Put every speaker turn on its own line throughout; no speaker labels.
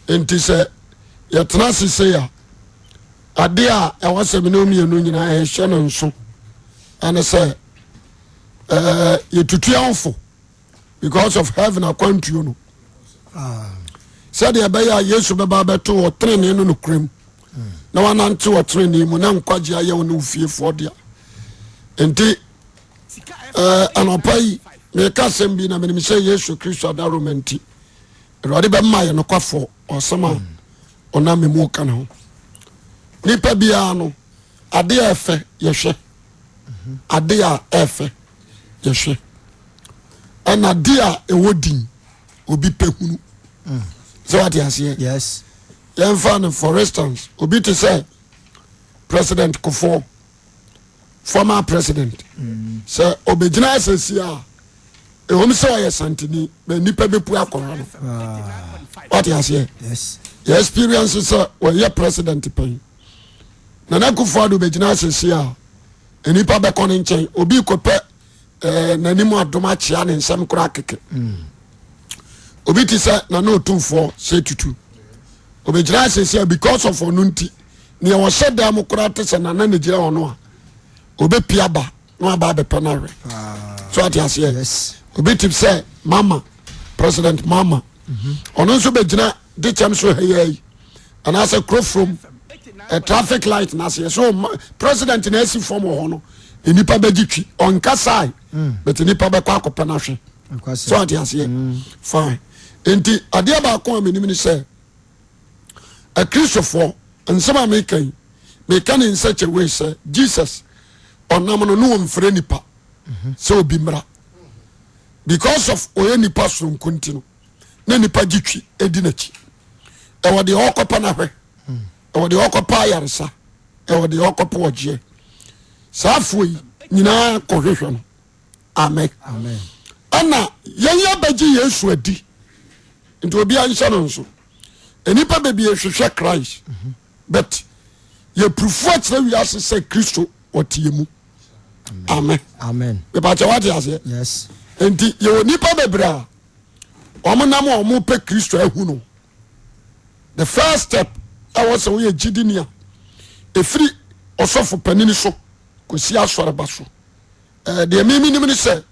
enti se yetena sese ya ade a ɛwɔ sɛ me no mienu nyina ɛhyɛ no nso ɛne sɛ yɛtutu amfo because of heaven akwantuo no sɛdeɛ ɛbɛyɛ a yesu bɛba bɛto wɔ tenene no nokorɛm na wanante wɔ tenene mu na nkwagye ayɛ wo ne wo fiefoɔ dea enti anɔpa yi meka asɛm bi na menim sɛ yesu kristo adaroma nti awurade bɛma yɛ nokwafoɔ ɔsɛm a ɔnam me mu ka ne ho nipa biara no ade a ɛfɛ yɛhwɛ ade a ɛfɛ yɛhwɛ ɛna ade a ɛwɔ din obi pɛ hunu sɛ wate aseɛ
Yes.
yɛmfa no for instance obi te sɛ president Kufuor former president sɛ obɛgyina asɛsi a ɛwom sɛ ɔyɛ santini bɛ nipa bɛpu akɔra no wate aseɛ
Yes.
yɛ experience sɛ wɔyɛ president pɛn Nana Kufuor bɛgyina asɛsi a nipa bɛkɔ ne nkyɛn obi kɔpɛ n'anim adom akyea ne nsɛm kora keke obi te sɛ Nana Otumfoɔ sɛ tutu obɛgyina asɛsi a because of ɔno nti neɛ wɔhyɛ da mo kora te sɛ Nana ne gyina ɔno a obɛpia ba na waba abɛpɛ no awerɛ so ate aseɛ
Yes.
obi te sɛ mama president mama ɔno nso bɛgyina de kyɛm so hayai anaasɛ kuro from traffic light na aseɛ so president na asi fam wɔ hɔ no nipa bɛgye twi ɔnkasae but nipa bɛkɔ akɔpɛ no ahwɛ so ate aseɛ fine enti adeɛ baako a menim ne sɛ akristofoɔ nsɛm a meka yi meka ne nsɛ kyɛ wei sɛ Jesus ɔnam no ne wɔmfrɛ nipa sɛ obi mmra because of ɔyɛ nipa soronko nti no na nipa gye twi ɛdi n'akyi ɛwɔ deɛ ɔkɔpɛ no ahwɛ ɛwɔ deɛ ɔkɔpɛ ayaresa ɛwɔ deɛ ɔkɔpɛ ɔgyeɛ saa afoɔ yi nyinaa kɔhwehwɛ no amen ɛna yɛnyɛ bɛgye yesu adi nti obiara nhyɛ no nso nipa baabi yɛhwehwɛ Christ but yɛpurufu akyerɛ wiase sɛ Kristo ɔteɛ mu amen bɛpakyɛ wate aseɛ
Yes.
nti yɛwɔ nipa bebree a ɔmo nam a ɔmo pɛ Kristo ahu no the first step ɛwɔ sɛ woyɛ gyidini a ɛfiri ɔsɔfo panini so kɔsi asɔreba so deɛ meminim ne sɛ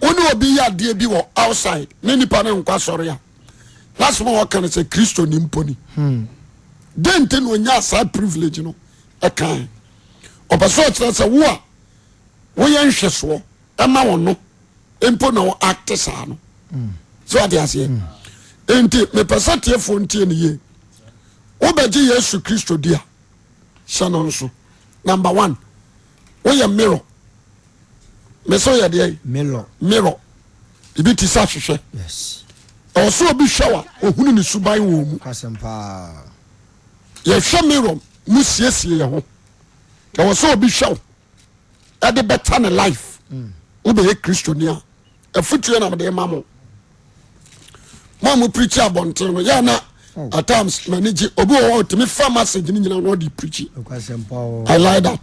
wone obi yɛ adeɛ bi wɔ outside ne nipa no nkɔ asɔre a lasoma wɔka no sɛ Kristo ni mponi den nti na ɔnya saa privilege no ɛkae ɔpɛ sɛ ɔkyerɛ sɛ wo a woyɛ nhwɛsoɔ ɛma wɔ no mpo na wo acte saa no sɛ wade aseɛ enti mepɛ sɛ tiefoɔ ntie ne yie wobɛgye Yesu Kristo di a hyɛ no nso number 1 woyɛ mirror me sɛ woyɛ deɛ mirror ebi te sɛ ahwehwɛ
Yes.
ɛwɔ sɛ obi hwɛ wa ohunu ne suban wɔ mu yɛhwɛ mirror mu siesie yɛ ho ɛwɔ sɛ obi hwɛ wo ɛde bɛta ne life wobɛyɛ Kristoni a ɛfotue na mede ma mo mo preachi abɔnten no yɛ na at times mani gye obi wɔ hɔ ɔtumi fa message no nyina na ɔde preachi I like that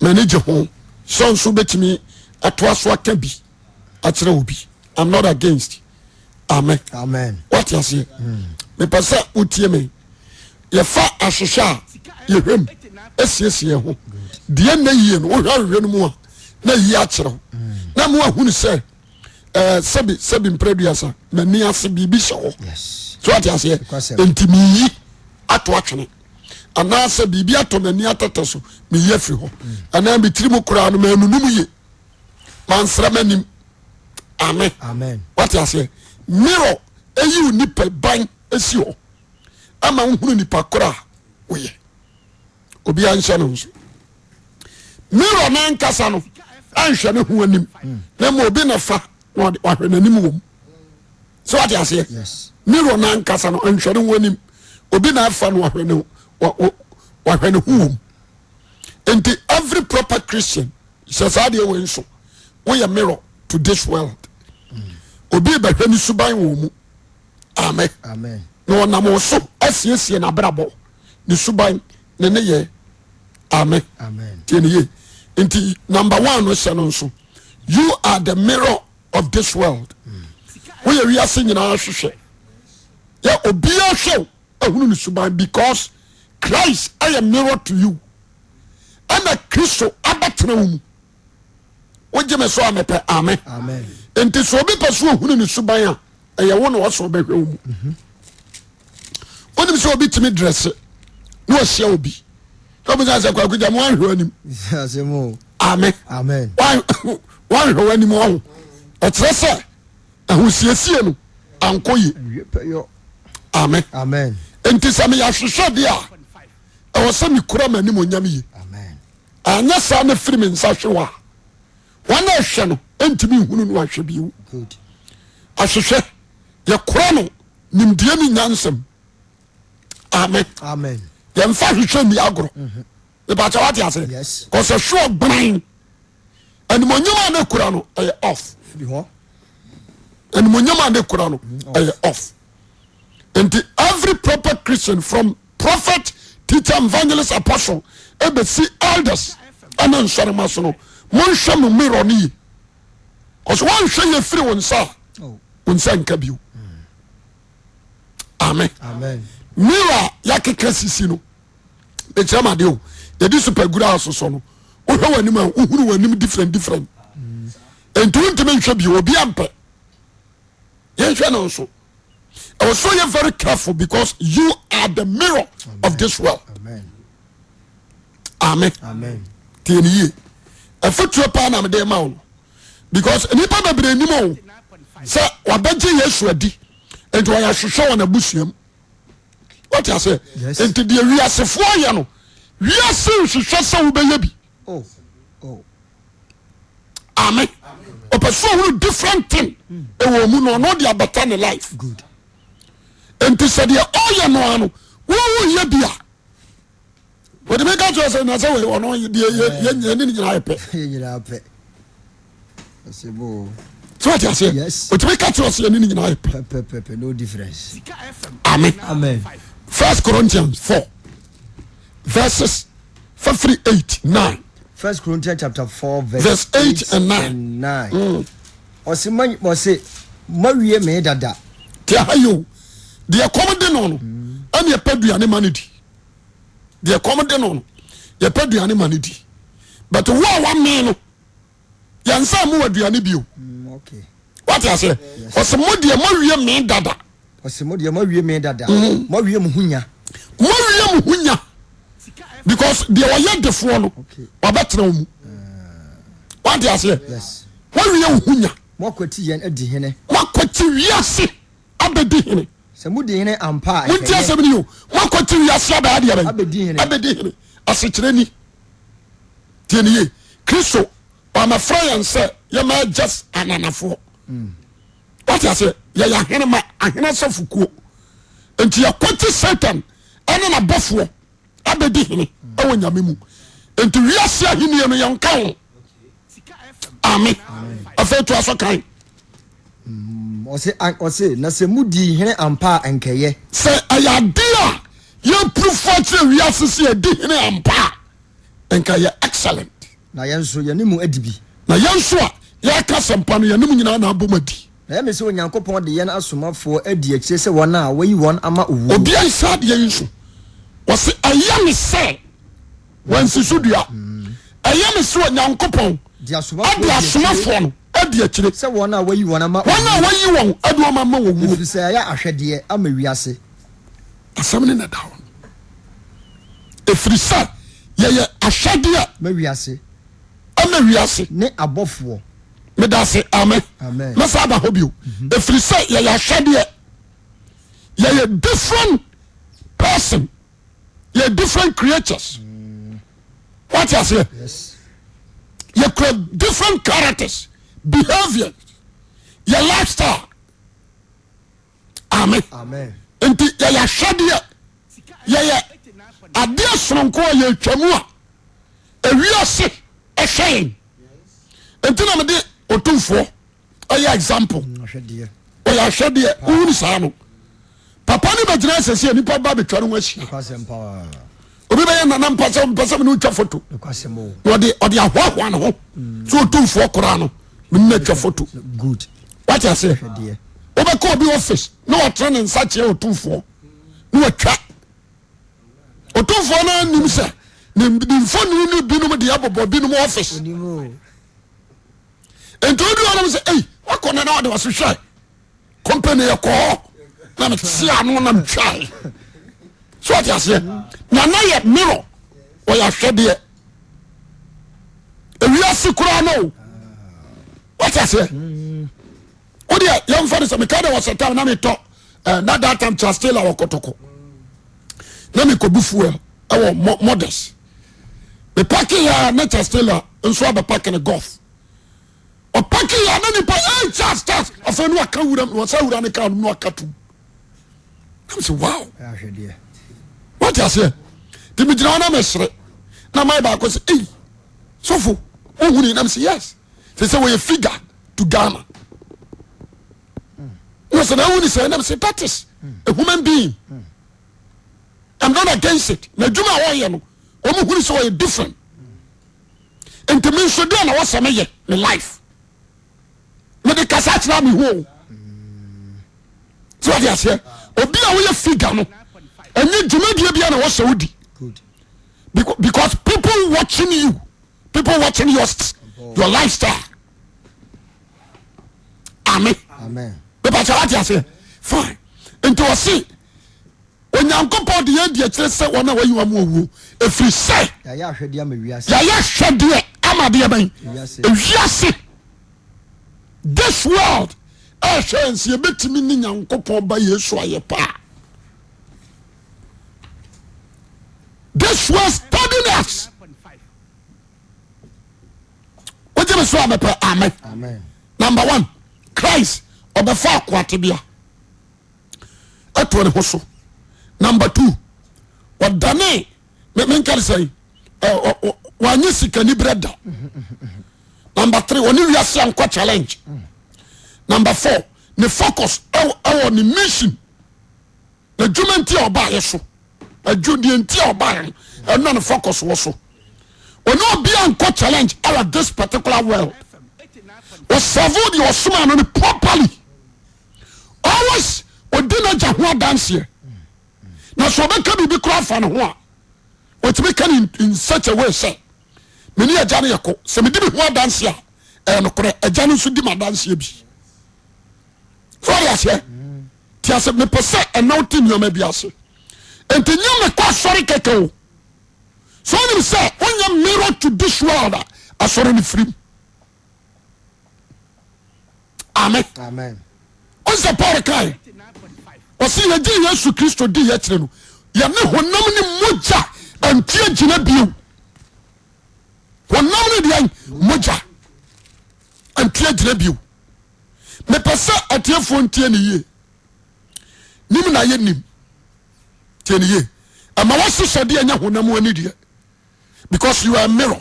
mani gye ho sɛ nso bɛtumi atoa so aka bi akyerɛ obi I'm not against amen what aseɛ mepɛ sɛ wotie me yɛfa ahwehwɛ a yɛhwɛm asiesie ho deɛ na yie no wohwɛ ahwehwɛ no mu a na yie akyerɛw na mo ahunu sɛ sɛbi mprɛduasa m'ani ase biribi hyɛ hɔ so ate aseɛ enti meyi ato atwene anaasɛ biribi atɔ m'ani atɛtɛ so meyi afiri hɔ anaa metiri mu koraa no manunum ye mansra m'anim amen wate aseɛ mirror ɛyi wo nipa ban asi hɔ ama wohunu nipa koraa woyɛ obiara nhyɛ no nso mirror na nkasa no anhwɛ ne ho anim na ma obi na fa na wahwɛ n'anim wɔ mu sɛ wate aseɛ mirror na nkasa no anhwɛ ne ho anim obi na afa no wahwɛ ne ho wɔ mu nti every proper Christian hyɛ saa deɛ wɔ nso woyɛ mirror to this world obi bɛhwɛ ne suban wɔ mu amen na ɔnam wo so asiesie n'abrabɔ ne suban ne ne yɛ amen tie ne yie nti number 1 no hyɛ no nso you are the mirror of this world woyɛ wiase nyinaa hwehwɛ yɛ obiara hwɛ ehunu ne suban because Christ is a mirror to you ɛna Kristo abatena wo mu wogye me so amepɛ amen enti so obi pɛ so ohunu ne suban a ɛyɛ wo na wɔso bɛhwɛ wo mu wonim sɛ obi tumi dress na wɔhyia obi obi sɛ kwakugya mo anhwɛ anim amen wanhwɛ w'anim wɔ ho ɛkyerɛ sɛ ahosiesie no ankɔ ye amen enti sɛ meyɛ ahwehwɛ deɛ a ɛwɔ sɛ mekura m'anim onyam ye anyɛ saa no firi me nsa hwe wɔ a wɔn a ɛhwɛ no ɛntumi nhunu no ahwɛ bio ahwehwɛ yɛkora no nimdeɛ ne nyansɛm amen yɛmfa hwehwɛ nni agorɔ mebakyɛ wate ase kɔsɛ hwɛ ɔgbenan animonyam a ne kura no ɛyɛ off animonyam a ne kura no ɛyɛ off nti every proper Christian from prophet teacher evangelist apostle ebesi elders ɛne nsɔrema so no monhwɛ mo mirror no yi ɔsɛ woanhwɛ yɛ firi wo nsa a wo nsa nka bio amen mirror yɛakeka sisi no ɛkyerɛ made o yɛde supagura asosɔ no wohwɛ w'anim a wohunu w'anim different enti wontimi nhwɛ bio obi ampɛ yɛnhwɛ no nso ɛwɔ so yɛ very careful because you are the mirror of this world amen tiɛni yie ɛfotuo paa na mede ma wo no because nipa bebree nim o sɛ wabɛgye Yesu adi enti wɔyɛ ahwehwɛ wɔ n'abusuam wɔte ase enti deɛ wiasefoɔ yɛ no wiase nhwehwɛ sɛ wobɛyɛ bi amen ɔpɛ so ɔhunu different thing ɛwɔ mu no ɔno de abɛta ne life enti sɛ deɛ ɔyɛ no a no woyɛ bi a wɔde meka kyerɛ sɛ na sɛ ɔno deɛ yɛne ne nyinaa yɛpɛ so what you say? Yes. What you catch us any no difference. Amen. 1 Corinthians 4 verses 8-9.
1 Corinthians chapter 4
verse 8 and 9.
Osiman say mawie me dada.
Tia hayo. The accommodate no. And ye peduane manidi. The accommodate no. Ye peduane manidi. But one man yansa mu aduane bio.
Okay.
What you say? Osemo de mawie me dada.
Osemo de mawie me dada. Mawie mu hunya.
Mawie mu hunya. Because they were young the phone. Wabetra mu. What you say?
Yes.
Mawie mu hunya.
Mokwati yen adi hene.
Mokwati wiase abedi hene.
Se mu de hene ampa.
Wonti asem ni o. Mokwati wiase abedi hene.
Abedi hene.
Abedi hene. Asekire ni. Tieniye. Kristo I'm afraid and say you may just ananafo. What you say? Ya hene ma ahene sofukuo. Enti ya kwati Satan ene na bofo abedi hene ewo nyame mu. Enti wiase ahene no yonka ho. Amen. Afa to aso kan.
Ose na se mudi hene ampa enkeye.
Se ayadia ye proof for wiase se edi hene ampa enkeye excellent.
Na yenso yanimu adibi.
Na yenso a yaka sempa no yanimu nyina na abomadi.
Na ya mese onyankopon de yen asomafo adi akire se wona wayi won ama owu.
Obi ansa de yenso. Wose ayame se wansi sudua. Ayame se onyankopon
de asomafo
no adi akire
se wona wayi won ama
wona wayi won adu ama ma owu.
Fi se ya ahwede ama wiase.
Asam ne na dawo. Efrisa ye ahwede
ma wiase.
Ama wiase
ne abofo
me da se amen masa ba hobio efiri say ye ya hwede ye different person ye different creatures what you say
yes
ye create different characters behavior your lifestyle amen enti ye ya hwede ye ade sonko ye twamu a ewiase ehwen entina me de otumfo oya example oya hwede unu sa no papa ni bagina sese ni papa betwa no achi obi be na mpasa me no twa photo odi ahwahwa no ho so otumfo kora no me na twa photo
good
what you say wobɛkɔ obi office na wɔtena ne nsa kyerɛ ɔtomfoɔ na wɔtwa ɔtomfoɔ no anim sɛ ne mfonini no binom de abɔbɔ binom office enti wodi ɔnom sɛ ei wakɔ ne na wɔde wɔso hwɛ company yɛkɔɔ na mete ano na metwae so ɔte aseɛ na na yɛ mirror ɔyɛ ahwɛdeɛ ewiase koraa no ɔte aseɛ wodeɛ yɛmfa no sɛ meka de wɔ sɛ tam na metɔ na that time chastela wɔ kɔtɔkɔ na mekɔbu fuel ɛwɔ modest mepake yɛ na chastela nso abɛpake ne golf ɔpake yɛ na nipa charles afei ne waka wura wɔsa wura ne ka no na waka tom na mesɛ wow wate aseɛ nti megyina hɔ na mesere na mae baako sɛ ei sɔfo wohuni na mesɛ yes sɛ sɛ wɔyɛ figure to Ghana na sɛ na woni sɛ na mesɛ that is a human being I'm not against it na adwuma a wɔyɛ no ɔmo huni sɛ wɔyɛ different nti me nso deɛ na wɔsɛ meyɛ ne life mede kasa kyerɛ me ho sɛ wade aseɛ obi a woyɛ figure no ɛnyɛ dwumadie bia na wɔsɛ wodi because people watching you people watching your lifestyle amen bɛbɛkyɛ wate aseɛ fine nti wɔse onyankopɔn de yɛdi akyerɛ sɛ wɔn a wayi wa mu owuo ɛfiri sɛ yɛyɛ ahwɛdeɛ ama deɛ bɛn ewiase this world ɛhwɛ nsi yɛbɛtumi ne nyankopɔn ba Yesu ayɛ paa this was studying us wogye me so a mepɛ amen number 1 Christ ɔbɛfa akoatebea ɛtoɔ ne ho so number 2 ɔdane menkare sɛ wanyɛ sikani berɛ da number 3 ɔne wiase ankɔ challenge number 4 ne focus ɛwɔ ne mission na dwuma nti a ɔbaayɛ so adwudeɛ nti a ɔbaayɛ no ɛno ne focus wɔ so ɔne obia ankɔ challenge ɛwɔ this particular world ɔsɛvo deɛ ɔsoma no no properly always ɔdi no agya ho adanseɛ na sɛ ɔbɛka biribi kora fa ne ho a ɔtumi ka ne in such a way sɛ mene agya no yɛkɔ sɛ medi me ho adanseɛ a ɛyɛ nokorɛ agya no nso di madanseɛ bi so ɔde aseɛ nti asɛ mepɛ sɛ ɛna wote nneɔma bi ase enti nyɛ mekɔ asɔre kɛkɛ o so wonim sɛ wonyɛ mirror to this world a asɔre no firim amen ɔnsɛ Paul kae ɔsɛ yɛgye Yesu Kristo di yɛkyerɛ no yɛne honam ne mogya antia gyina bio honam ne deɛ mogya antia gyina bio mepɛ sɛ atiefoɔ ntie ne yie nim na yɛ nim tie ne yie ama wɔhyehyɛ deɛ nyɛ honam ani deɛ because you are a mirror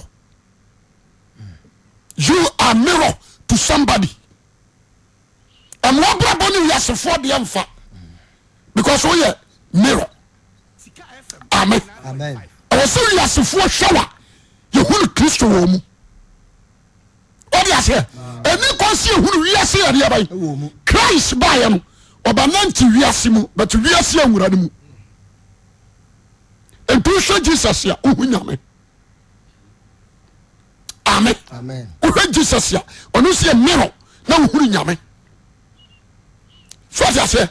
to somebody wɔbrabɔ ne wiasefoɔ deɛ mfa because woyɛ mirror amen ɛwɔ sɛ wiasefoɔ hwɛ wa yɛhunu Kristo wɔ mu ɔde aseɛ ɛne kɔ sɛ yɛhunu wiase yɛdeɛ bae Christ baeɛ no ɔbanante wiase mu but wiase awura no mu enti wohwɛ Jesus a wohu nyame amen wohwɛ Jesus a ɔno sɛ yɛ mirror na wohunu nyame so ati aseɛ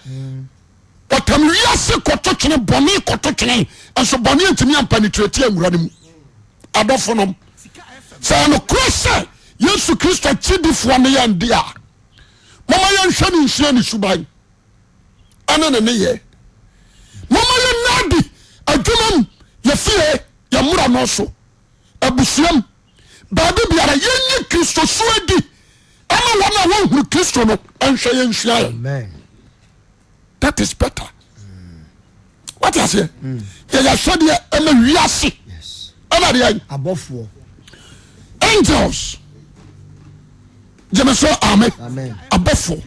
ɔtam wiase kɔto twene bɔne kɔto twene nso bɔne ntumi ampanitrati awura no mu adɔfo nom sɛ ɛnokorɛ sɛ Yesu Kristo kyidifoɔ ne yɛ nde a mama yɛnhwɛ ne nsua ne suban ɛne ne yɛ mama yɛnadi adwumam yɛfie yɛmmora no so abusuam baabi biara yɛnyi Kristo so adi ama wɔn a wɔnhuru Kristo no ɛnhwɛ yɛnsua yɛ that is better what you say yɛyɛ hwɛdeɛ ɛma wiase ɛna deɛ
abɔfoɔ
angels gyeme so amen abɔfoɔ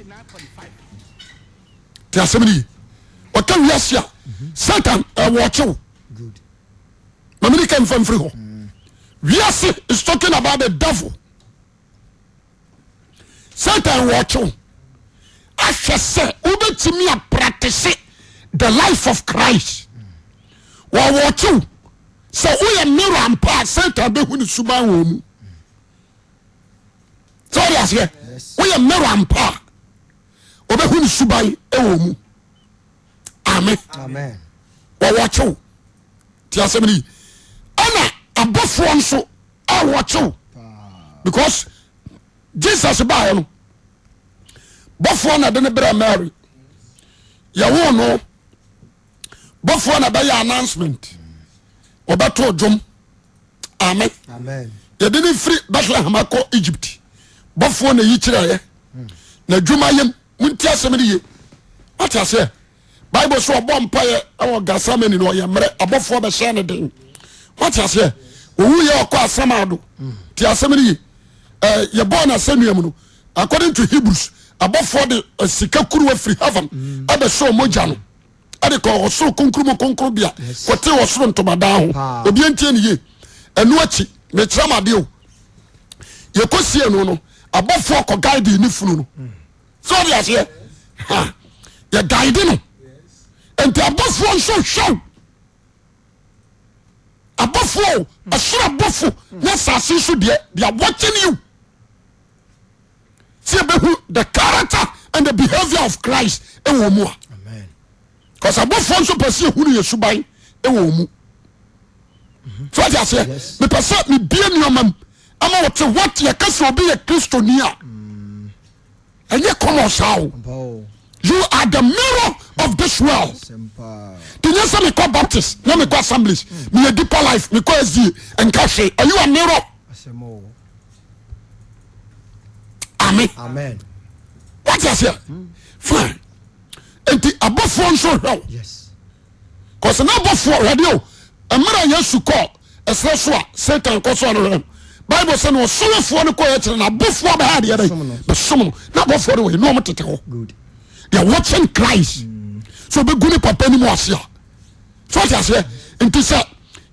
te asɛm ne ɔka wiase a Satan ɛwɔkyew mamene ka mfa mfiri hɔ wiase is talking about the devil Satan wɔkyew ahwɛ sɛ wobɛtumi a practice the life of Christ wɔwɔkyew sɛ woyɛ mirror ampa a Satan bɛhu ne suban wɔ mu sɛ wode aseɛ woyɛ mirror ampa a ɔbɛhu ne suban wɔ mu amen wɔwɔkyew nti asɛm ne yi ɛna abɔfoɔ nso awɔkyew because Jesus baeɛ no bɔfoɔ na de ne brɛ Mary yɛwo no bɔfoɔ na bɛyɛ announcement ɔbɛto dwom amen yɛde ne firi Bethlehem akɔ Egypt bɔfoɔ na yi kyerɛeɛ na dwuma yam monti asɛm ne ye wate aseɛ Bible so ɔbɔ mpayɛ ɛwɔ Gethsemane no ɔyɛ mmerɛ abɔfoɔ bɛhyɛ ne den wate aseɛ owu yɛ ɔkɔ asɛm ado ti asɛm ne ye yɛbɔɔ no asɛnnua mu no according to Hebrews abɔfoɔ de sika kuruwa firi heaven ɛbɛhyɛ mogya no ɛde kɔ ɔsoro konkro bia kɔte ɔsoro ntomadan ho obi ntie ne ye ɛno akyi mekyerɛ m adeɛ o yɛkɔsie no abɔfoɔ kɔ guide ne funu no so ɔde aseɛ yɛ guide no nti abɔfoɔ nso hwɛw abɔfoɔ ɛsoro abɔfo na asase so deɛ they are watching you see the character and the behavior of Christ ɛwɔ mu a because abɔfoɔ nso pɛ sɛ ehunu yɛ suban ɛwɔ mu so ɔde aseɛ mepɛ sɛ mebie nneɔma mu ama wɔte what yɛka sɛ obi yɛ Kristoni a ɛnyɛ kɔmɔ saa o you are the mirror of this world tinyɛ sɛ mekɔ Baptist na mekɔ Assemblies meyɛ Deeper Life mekɔ SDA ɛnka hwee are you a mirror amen what you say fine enti abɔfoɔ nso hwɛw cause na abɔfoɔ radio ɛmmerɛ Yesu kɔ ɛsrɛ so a Satan kɔ so no Bible sɛ no ɔsɔrefoɔ no kɔ yɛ kyerɛ na abɔfoɔ bɛha deɛ dɛ bɛsom no na abɔfoɔ no wɔyɛ na ɔmo tete hɔ they are watching Christ so bɛgu ne papa ni mu ase a so what you say enti sɛ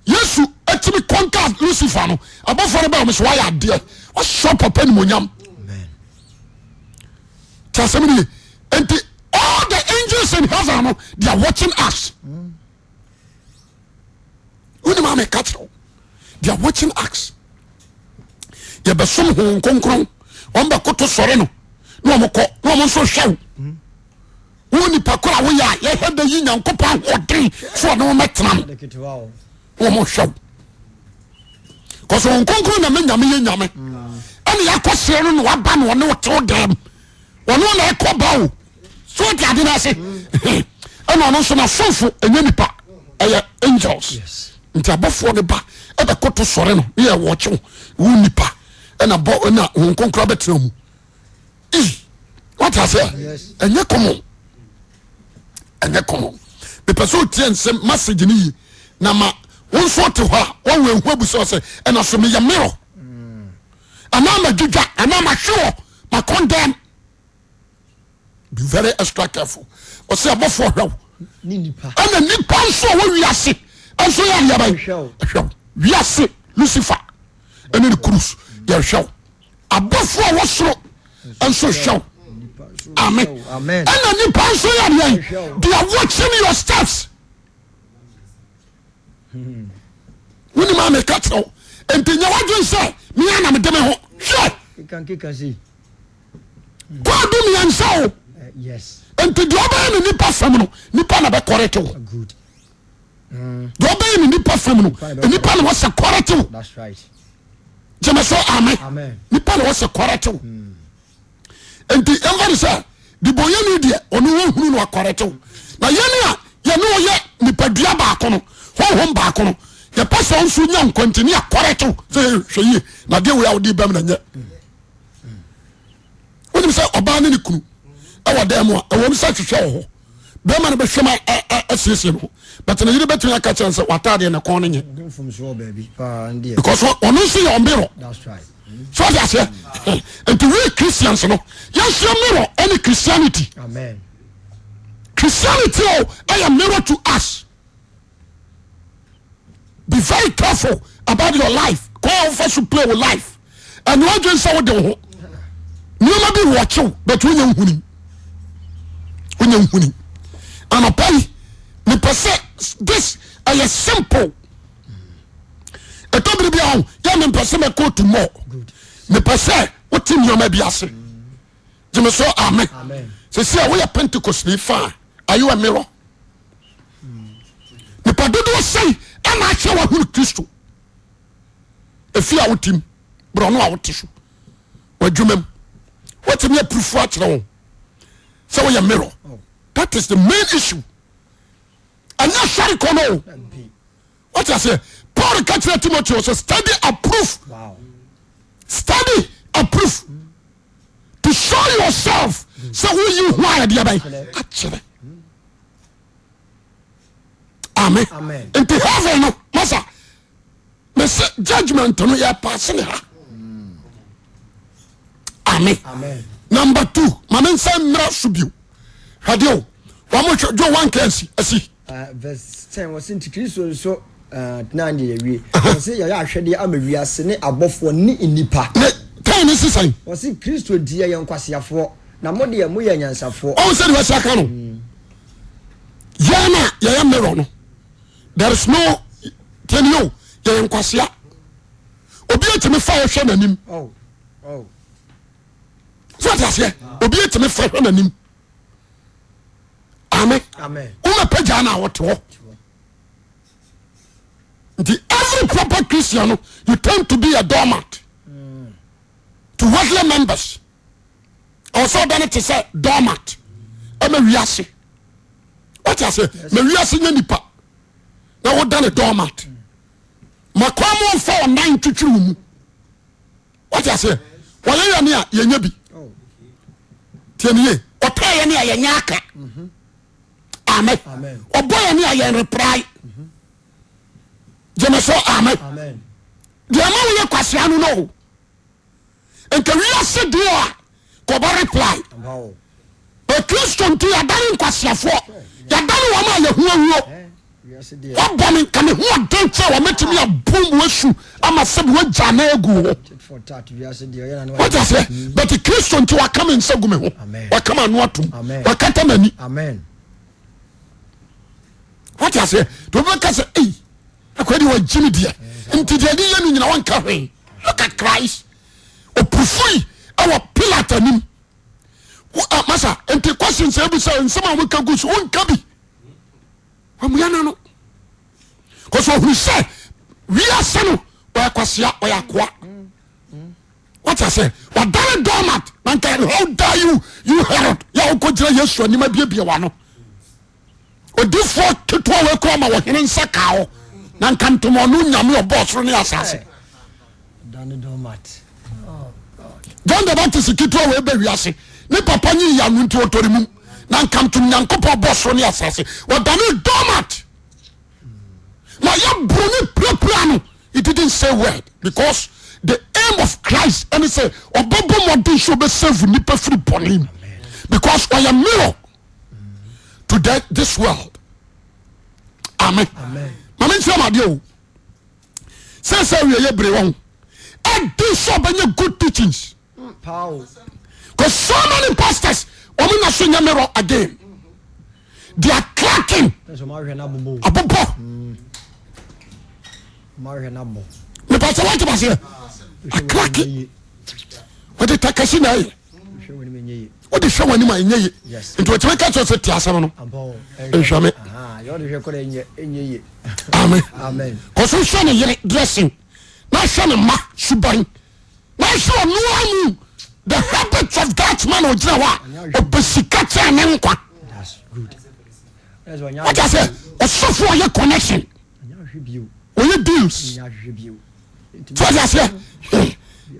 Yesu atimi conquer Lucifer no abɔfoɔ no bɛ ɔmo so wayɛ adeɛ ɔsɔ papa ni mu onyam and all the angels in heaven they are watching us. They are watching us. You be some who concron on the koto soreno. No more so show. Only Pacola, we are, you had the yin and copa or three, so no matram. No more show. Because on concron, a man, and the aquasian, what ban or no told them. One na ɛkɔ bawo so ɔde ade na ase ɛna ɔno nso na sɔfo ɛnyɛ nipa ɛyɛ angels nti abɔfoɔ de ba ɛbɛkoto sɔre no yɛ wɔkyew wo nipa ɛna bɔ ɛna wɔn konkra bɛtena mu what I say ɛnyɛ kɔmɔ bepɛ sɛ otie nsɛm message ni yi na ma wɔn nso te hɔ a wɔn wɔ ehu abusa ɔsɛ ɛna so meyɛ mirror anaa ma dwodwa anaa ma hwɛ ma condemn. Be very extra careful. Or say about for help. And the nipa so we are sick. And so we are sick. Lucifer. And in the cruise. They show. Above for what so and so show. Amen. And the nipa so they are watching your steps. When the man make cut out. And then you want to say, me and I'm a demo. Sure. You can see. God do me and so. Yes. And to drop in nipa feminine, nipa na be correcto. Good. Drop in nipa feminine, and nipa was a correcto. That's right. Jamaso, amen. Nipa was a correcto. And the envy say, the boy you need on who no correcto. Now, you know, yet nipa dia bacono, home bacono. The person so young continue correcto. Say, now they will be better. When you say, abandon the crew. Awa demo awom sa twehwe ho be ma no be hwema asiesie no but na yiri betu aka chance watade na kon nye because ono see your mirror that's right so that's it and we Christians no yes your mirror any Christianity amen Christianity is a mirror to us. Be very careful about your life. Call first to play with life and what you say with the you may be watching but we don't wonya nhuni anapai me pese this is simple etobiri bia ho ya me pese me go to more me pese what in your maybe ase jeme so amen say say we are Pentecost ni fa are you a mirror me padodo say and I share wa Kristo efi a wotim bro no a wotiso wadwumam what me proof wa kire wo say we are mirror that is the main issue and not share kono what I say Paul catch Timothy so study approve study approve to show yourself so who you why dia bai actually amen into heaven no masa me say judgment no ya pass ne ha amen number 2 mamen say mra subiu hadio wa mo jo one case asi
verse 10 was into Christ so na ndi ewie say ya ahwede amawiase ne abofo ni inipa
ne tan ni sisan
was Christ die ye nkwasiafo na mo de mo ye nyansafo
o say we saka no yana ya mirror no there is no tell you ye nkwasia obi etime fa hwe nanim so that's here obi etime fa hwe nanim amen uma pagya na woto every proper Christian you tend to be a doormat to worldly members also then it is a doormat am a wiase what I say me wiase nyanipa na wo done a doormat makwamo for 9 twitwiru what I say wale ya ne a yenya bi tieniye otaya ne a yenya aka amen oboya ne a yen reply jeme so amen de ma wo ye kwase anu no enka wiase de a ko ba reply o Kristo nti ya dan kwasiafo ya dan wo ma ye huawuo what bombing can who don't say what met me a boom wasu ama said what jana egu what I say but the Christian to come in say gume ho wa come anu atum wa kata mani
amen
what I say to be ka say eh akwadi wa jimi dia nti dia ni yenu nyina wan ka hwen look at Christ o pufui our pillar nim masa enti question say bu say nsema wo ka gusu won ka bi amuyana no koso who say we are senu wa kwasia wa yakwa what I say what done doormat man can how dare you Herod ya ukojira Yesu anima biebie wa no odifo keto we ko ma wo hene nsaka wo na nkantomo no nyame obosoro ne asase
done doormat
John the Baptist keto we be wiase ne papa nyi ya no nti otorimu na nkantom nyankopɔ obosoro ne asase what done doormat now you bruni it didn't say word because the aim of Christ and he say obobo modin should be save nipa free bonim because I am mirror to this world amen mama ntia madio say we ye bre won and do so benya good teachings
power
because so many pastors women na so nya mirror again they are cracking abobo me pasa what you say a crack what the takashi na yi what the show when ma enye into what we catch us at asam no ehwame
you dey hear kore enye
amen cause show na yere dressing na show na ma suban na show no anu the habits of that man ojira wa obesika cha ne nkwa
that's good
what I say o so for your connection only deals so I say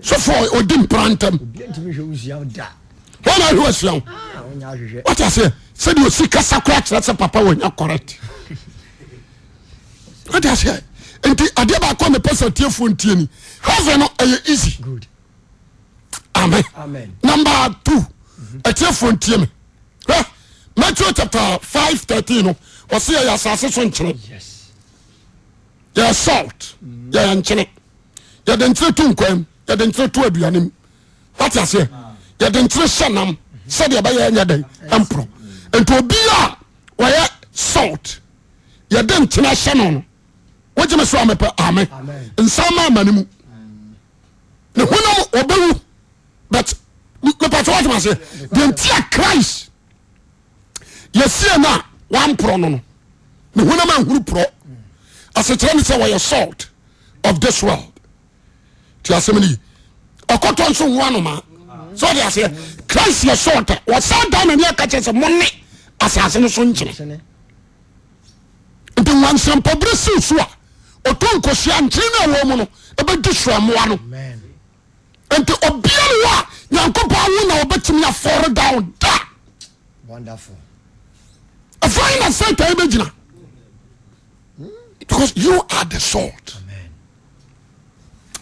so for odim prantem when I was young what I say said you see kasakura that's a papa when you correct what I say enti ade ba kwa me person tiefo ntieni have no easy
good
amen number 2 tiefo ntiemi Matthew chapter 5:13 no was say ya sase so nkyene
yes
ya salt ya nkyene ya dentre tu nkwam ya dentre tu aduanem what I say ya dentre shanam said ya ba ya nya dan empro nti obi a wɔyɛ salt yɛde ntena hyɛ no no wogyeme so amepɛ amen nsa ma ama ne mu ne honam ɔbɛwu but mepɛtɛ wogyeme ase deɛ nti a Christ yɛsie no a wamporɔ no no ne honam ahuru porɔ asekyerɛ ne sɛ wɔyɛ salt of this world ti asɛm ne yi ɔkɔtɔ nso ho anoma so ɔde aseɛ Christ yɛ salt a wɔsa da n'ani aka kyerɛ sɛ mone asase no so nkyene nti wansampɔberɛ siw so a ɔtɔ nkɔhyia nkyene no a wɔ mu no ɛbɛdi soa mmoa no nti obia ne wɔ a Nyankopɔn wo na wɔbɛtumi afɔre down da ɛfa na Satan bɛgyina because you are the salt.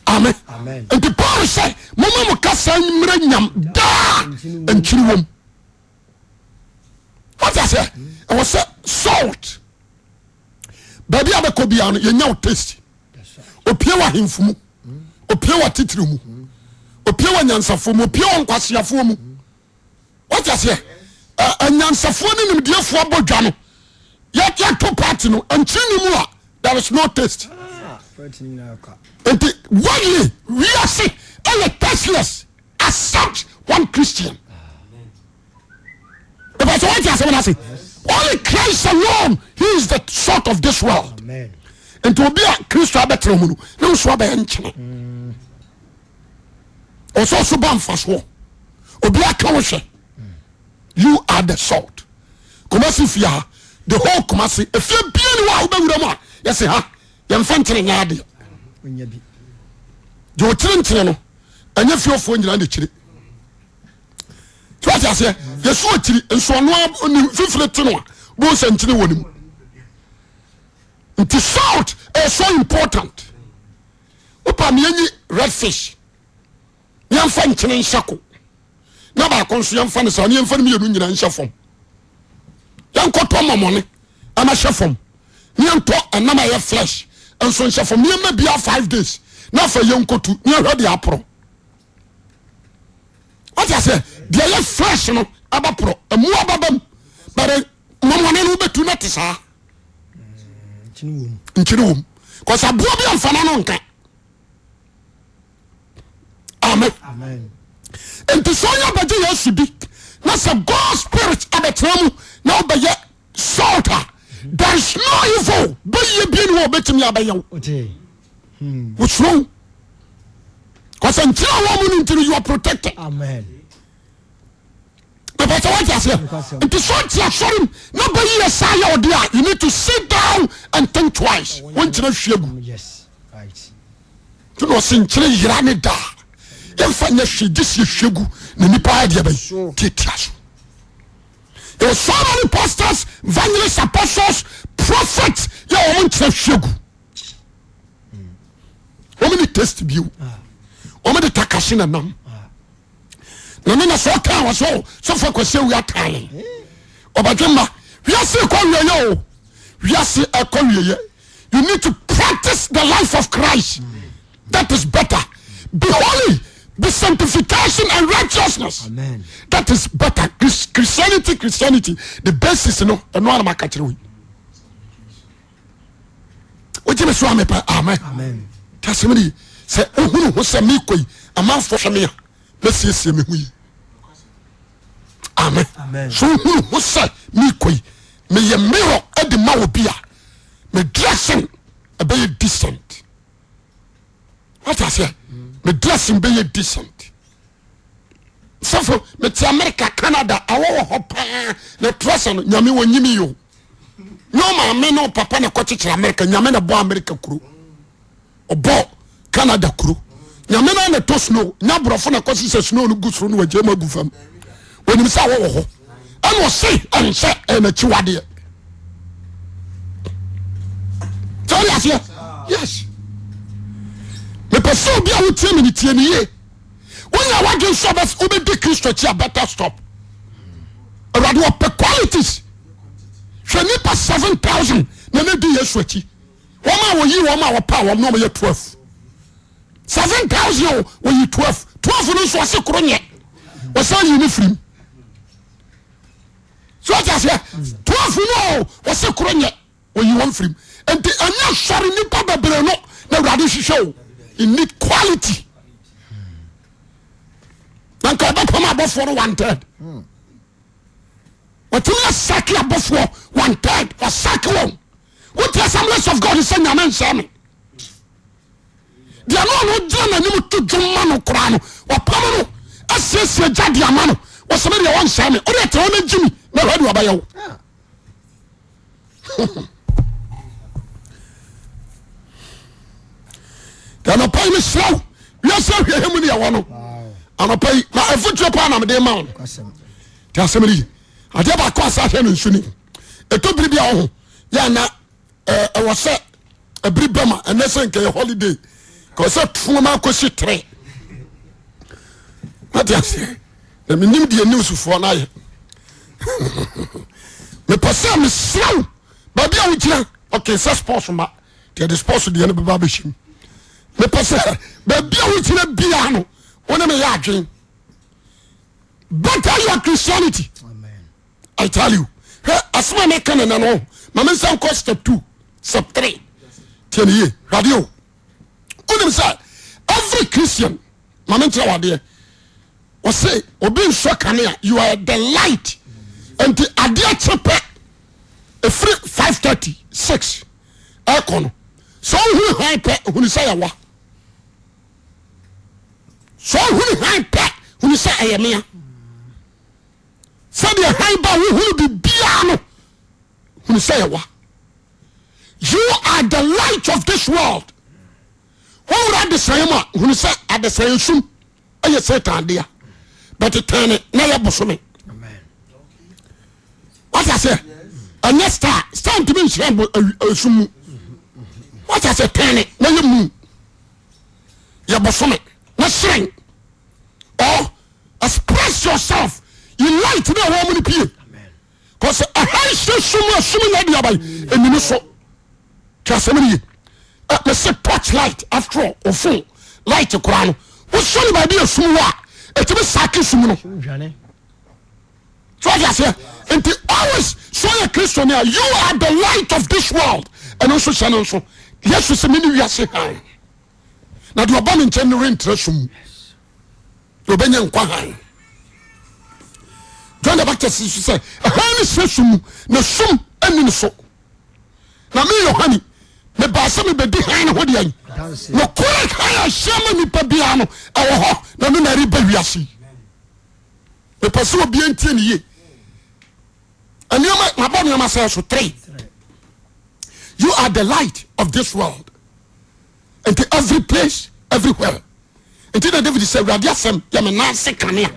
Amen. And the Paul say, Mama Mukasa Mrenyam da and Chilwum. What I say? I was salt. Baby Abakobian, you know taste. Opiwa himfumu, Opiwa titrumu, Opiwa Nyansafumu, Opiwa Kwasiafumu. What I say? And Nyansafuni in the dear for Bojano. Yet two party no and Chinimua. There is no taste. And widely, we are sick and tasteless as such one Christian. If I say, only Christ alone, he is the salt of this world. Amen. And to be a Christian, no swab and also Suban fast war. Obi a Kawashe. You are the salt. Kumasi Fia, the whole Kumasi, if you be anyone, yes, ha, you're fanting yard. You tell no, and if you're phone, you're the so what I say, yes, so and so no, fifth both and children. The salt is so important. Upon any red fish, young fanting in shackle. Now I consume funny, so young family in your shafom. Young cotton money, I'm a shafom. Young talk and now I have flesh. And so shafom, you may be 5 days. Now for young cotu, near the apro. What I say, they are fresh, no, abapro, a more babam, but Mamma will be to notice her. In Chinum, because I brought me on Fananonka. Amen. And to show you about the should be, that's a God spirit of a tramu, now by yet salter. There is no evil, but you be no better me about you. What's wrong? Because until a woman until you are protected. Amen. But what I say, it is what you are showing. Nobody is say or dear. You need to sit down and think twice. When you know, yes, right. You know, since you run da. You find that she this is sugar. Nipa idea by teachers. There were so many pastors, evangelists, apostles, prophets. You want to sugar. How many test view? How many takashina nam? No, so can was so for say we are trying. Obajema, we are still calling you. We are still calling you. You need to practice the life of Christ. That is better. Be holy, be sanctification and righteousness. Amen. That is better. Christianity, the basis, no, and one of my country. What you say, amen. Tasmini say, oh, who say me koi, a man for me. Let's see me. Amen. So who say me koi, me a mirror at the Mawbia, me dressing a very decent. What I say? Me dressing be decent. So for me to America, Canada, I want hop the dressing, Yami when you. No man, no papa na cottage America, Yamena bo America crew. Or bo Canada crew. Yamena na to snow, Nabro na cause is snow no good through no Jema Gufam. When you say, oh, I will say, and say, and a chiwadi. So yes. Me pursue be out 10 minutes in a year. When you want to show us, Ube de Christo, better stop. Rather, per qualities. She need pass 7,000. Never do your sweaty. 1 hour, you 1 hour power, no, you're 12. 7,000 when you 12. 12 was a crony. Was all uniform. so what I say 12 no was a kronye when you want free and the anya sorry ni papa breno na radi show in need quality and ka ba pama above for 1/3 what you sack above for 1/3 or sack one what the assemblies of God is saying amen same dia no jana ni mutu juma no kura no wa pama no asese jadi amano was some dey wan same o dey te on jimi na ready obayo kana pai me slow we say we hemu ni ya wono ana pai na afutu pa na me dey ma ta assemblea ade ba kwa sa hwe no nsuni eto biri bia ho ya na e wo se ebiri bema enese nke holiday ko se tuma ko si 3 what you say na me nim die news for na ye me passa me slow ba bia wo gira okay so sports ma the sports de na ba ba shim me passa ba bia wo gira bia no wona me ya adwen better your Christianity. I tell you, as one make can no. Mama say step 2, step 3. 10 years, radio. Unim say every Christian, mama tell what there. Or say, obey shokania, you are the light. And the adia chepe, a free 5:30, 6. Aircon. So who hype when you say wa. So who hype when you say I am here. Say the high bar who be piano when you say what you are the light of this world. Who are the same when you say at the same soon and you say there but it turn it never bosomi. Amen. What I say and next start to be shame soon. What I say turn it now you move your bosomi not shrine or express yourself. You light to know how many people. Because a high station like the other, and you so. Just a minute. Let's say torchlight after all, or full light to crown. What's shown by the Sumwa? It's a saki Sumuno. So I say, and the always show a Christian here, you are the light of this world. And also, Shan also, yes, it's a minute we are saying. Now, you are born in January, Treshum. You're being young. John the Baptist say, a honey session, no sum, and so. Now, me, your honey, the bassam be behind what you no correct higher shaman pabiano, our no nary babyasi. The person be in 10 years. And you make my body myself so 3. You are the light of this world. And to every place, everywhere. Until the David said, Radiasam, Yamana Sekania.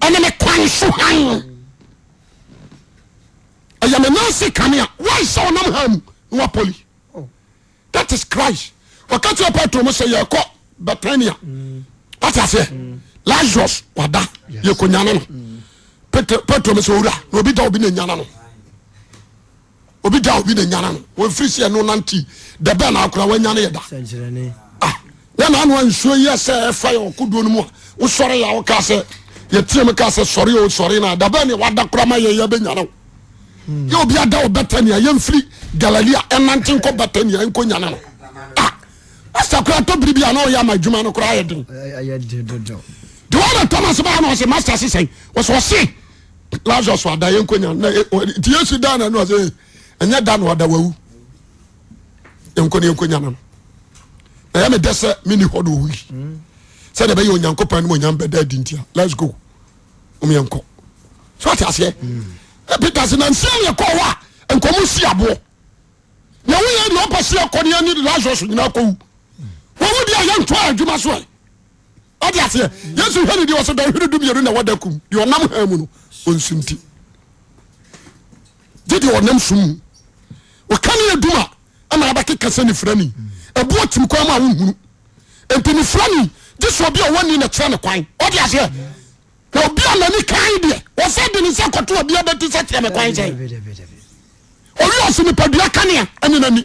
And then a quan so high. I am a Nancy Kania. Why so no harm? Wapoli. That is Christ. What can't you put to say your court, Bethania? What I say? Lazarus, Wada, Yokunano. Petro Mesura, no be down in Yanano. Obi down in Yanano. When Frisia no nanti, the banner when Yanada. Ah, then I want to show you, sir, fire could do no more. Oh, sorry, our castle. Ye tie me ka se sorry o sorry na da ba ne wada krama ye benya no ye obi ada o betania ye mfiri Galilea enantin ko betania enko nyana no ah asa kra to bibia na o ya madwuma no kra ye den the one Thomas ba no se master sisen was say Lazarus wada ye enko nyana ti Yesu da na no say enya da no wada wawu enko ne enko nyana no na ya me dese mini hodo wi say the be onyankopan mo nyam beda dintia let's go yanko so what I say Peter say na nsia ye ko wa enkomu si abo na wo ye no pase akoni ani Lazarus nyina ko wo wo dia ye nto adwuma so ai o dia say Yesu hwani di wo so da hwiri dum yeru na wadakum di onam ha mu no onsumti didi onam sum o kan ye duma ana abake kase ni frani ebu otim kwa ma wo hunu empini frani this will be a one in a train of coin. What do you say? No, be on any kind of or said in the second to be able to set him a coin. Or you also me Padia Cania and in any.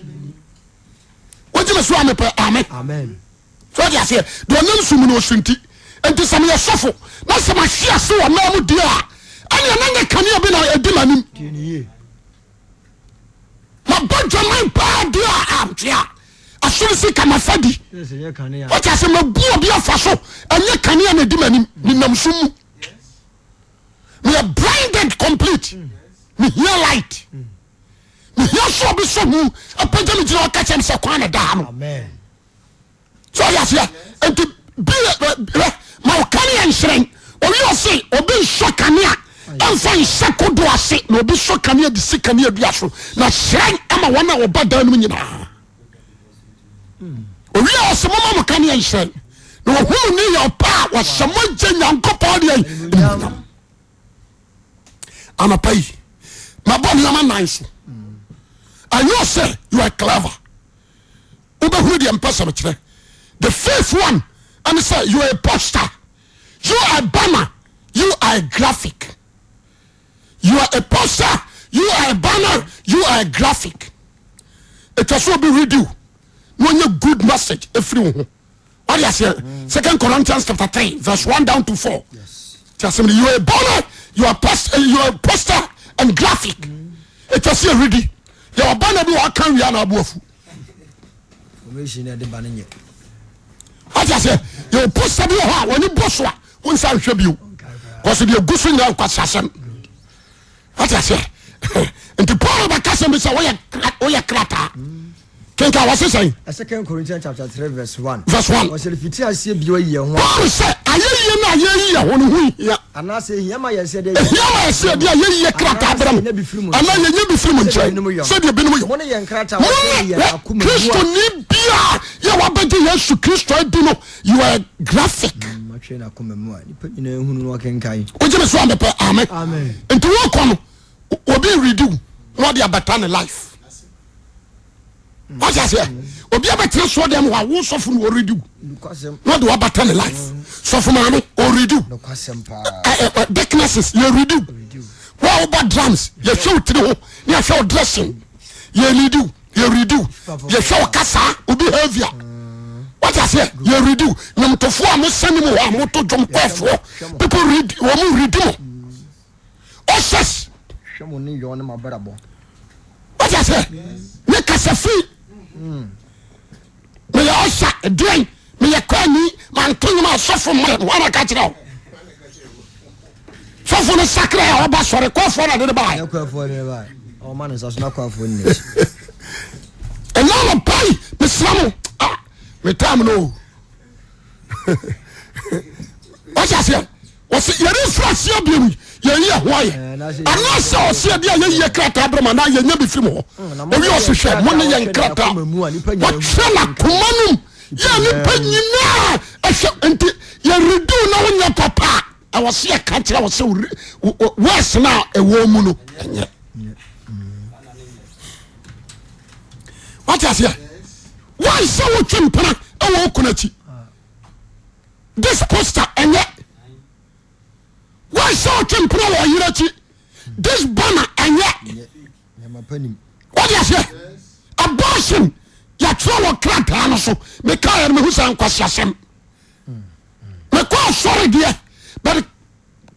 What you must run per amen. Amen. So I say, do a name Sumuno Shinti and to some of your shuffle. Not so much here, so a normal dear. And ne nanya kanea bi na edi manim ma Benjamin pa dia amtia asuri si kama fadi wacha se mabu obi afa so anya kanea na edi manim ni namsumu we are blinded complete me hear light me hear so be so mu apagya me jira ka chem se kwan na da no
amen
so yes yeah and to be ma kanea nshren obi ose obi so kanea emfa nsako do ase na obi so kanea di si kanea dua so na shren ama wana oba dan no nyina obi ose mama mo kanea nshren na ohunu ni your pa wa samoje nyankopɔ de anapai my body am nice. I know say you are clever. The fifth one, and say you are a poster, you are a banner, you are a graphic. You are a poster, you are a banner, you are a graphic. It has to be read you. When you good message, everyone. What do you say? 2 Corinthians chapter 3, verse 1 down to 4.
Yes.
Just you are a banner, you are a poster and graphic. It was here ready. You are banner do I can ya na bofu. What you say? You poster be ha when you boss wa won say hwe bi o. Cause the gusu nya kwasasem. What you say? Into Paul ba kasem be say we ya krata. Kenka was saying?
2 Corinthians chapter 3 verse 1.
Verse 1.
Was the fiti asie bi o ye ho.
Paul say aye na ye ho no hu ya.
Ana say hiyama ye se de.
Hiyama ye se de ye krata abram. Ana ye nya bi firim nche. Se de bi no yo.
Mo ne ye krata wa se ye akuma.
Kristo ni bia ye wa baje Yesu Kristo adi no. You are a graphic.
Ma twe na akuma mu a nipa nyina ehunu no kenkai.
O je me so ambe amen.
Amen.
Enti wo kono obi redo no dey abata ne life. What you say? Obi abetre so dem wa wo so fun wo redu. No do abata ne life. So fun mama o redu.
No kwasem pa.
Darknesses you redu. Wa oba drums you show tiri ho. You show dressing. You redu. You redu. You show kasa obi behavior. What you say? You redu. Nyam tofo am sani mo wa moto dwom kwafo. People read wo mo redu. Oses.
Shemo ni yo na mabarabo.
What you say? Me kasa free. Me ya osha edwen me ya kwani man tonu ma sofo mo wana ka kire o sofo no sakra ya oba sore kwafo na de ba
ya kwafo de ba o man is asuna kwafo ni
and now pai me slamo me time no what you say was you refresh your beauty ye hoye ana so se dia ye krata abrama na ye nya bi fim ho obi o se hwe mo ne ye krata wa twela komanum ye ni panyina ehwe enti ye redu na wonya papa I was here ka kira wo se wes na ewo mu no enye what you say why so wo twimpana ewo kunachi this poster enye why so tempro or yirachi this banner and what you say abortion ya throw krata no so me ka me hu san kwasiasem me ko sorry there but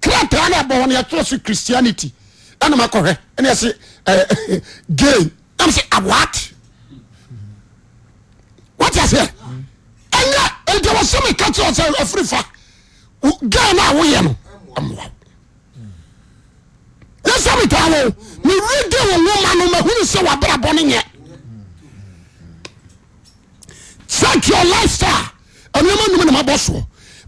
krata na bo ya throw Christianity and ma ko he and you say gay I'm say what you say and there was some catch us free fa gay na wo ye no let's have it all. Me read the woman who is so abra. Check your lifestyle. And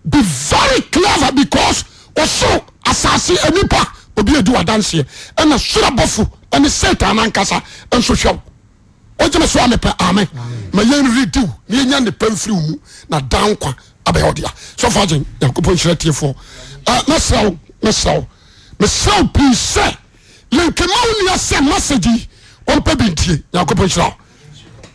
be very clever because also assassin and nipa obi do a dance here and a surabofu and a Satan and kasa and so show. What you so amen. My young read do me nyan the pen through na down kwa abeodia. So far Yakupon shirty for Mesau please say Lenkema unia se message on pebintie Yakupon shirty.